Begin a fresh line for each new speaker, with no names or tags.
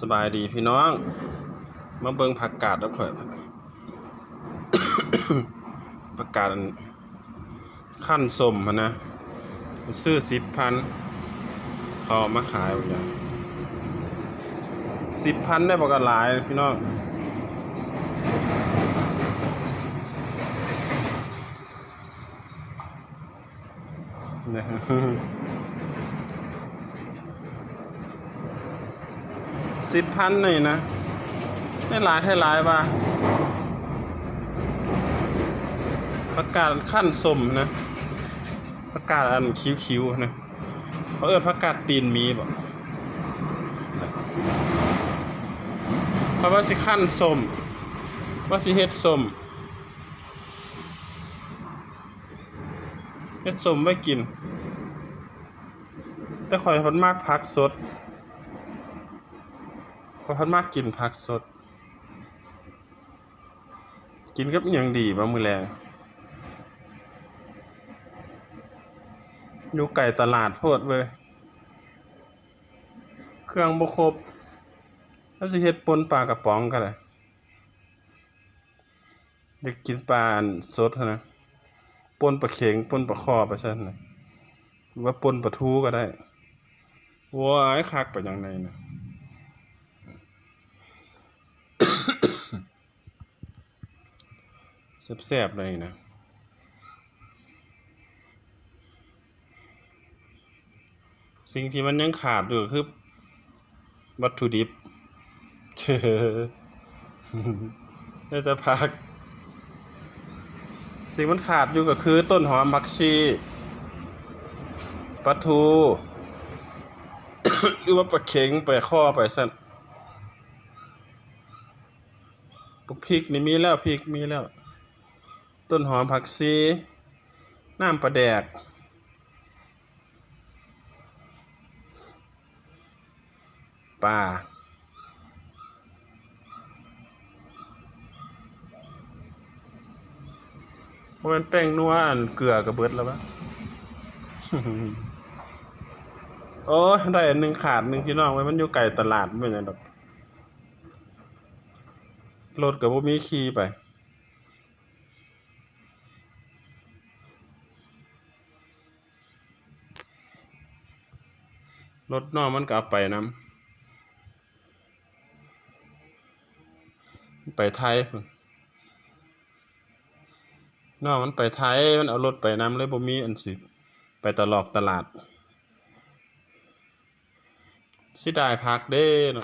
สบายดีพี่น้องมาเบิ่งผักกาดแล้วข่อย ผักกาดขั้นส้มหั่นนะซื้อ10,000เขาเอามาขายบ่อย่าง10,000ได้บ่ก็หลายพี่น้องนะ 10,000นี่นะได้หลายให้หลายว่าผักกาดขั้นส้มนะผักกาดอันคิ้วๆนะเขาเอิ้นผักกาดตีนหมีบ่เขาว่าสิขั้นส้มว่าสิเฮ็ดส้มเฮ็ดส้มไว้กินแต่ข่อยเพิ่นมักผักสดข่อยเพิ่นมักกินผักสดกินกับอิหยังดีบ่มื้อแลงอยู่ไกลตลาดโพดเว้ยเครื่องบ่ครบแล้วสิเฮ็ดป่นปลากระป๋องก็ได้อยากกินปลาอันสดนะป่นปลาเข็งป่นปลาคอไปซั่นน่ะหรือว่าป่นปลาทูก็ได้โว้ยคักไปจังไดน่ะ แซ่บๆเลยนะสิ่งที่มันยังขาดอยู่คือวัตถุดิบ ได้แต่ผักสิ่งมันขาดอยู่ก็คือต้นหอมผักชีปลาทู หรือว่าปลาเข็งปลาข้อไปสั่นพริกนี่มีแล้วพริกมีแล้วต้นหอมผักชีน้ำปลาแดกปลาบ่แม่นแป้งนัวอันเกลือก็เบิดแล้วปะ โอ้ยได้อันหนึ่งขาดหนึ่งพี่น้องไว้มันอยู่ไกลตลาดไม่ใช่ดอกรถกับบ่มีขี่ไปรถน้องมันก็เอาไปนำไปไทยพุ่นน้องมันไปไทยมันเอารถไปนำเลยบ่มีอันสิไปตลาดสิได้พักเด้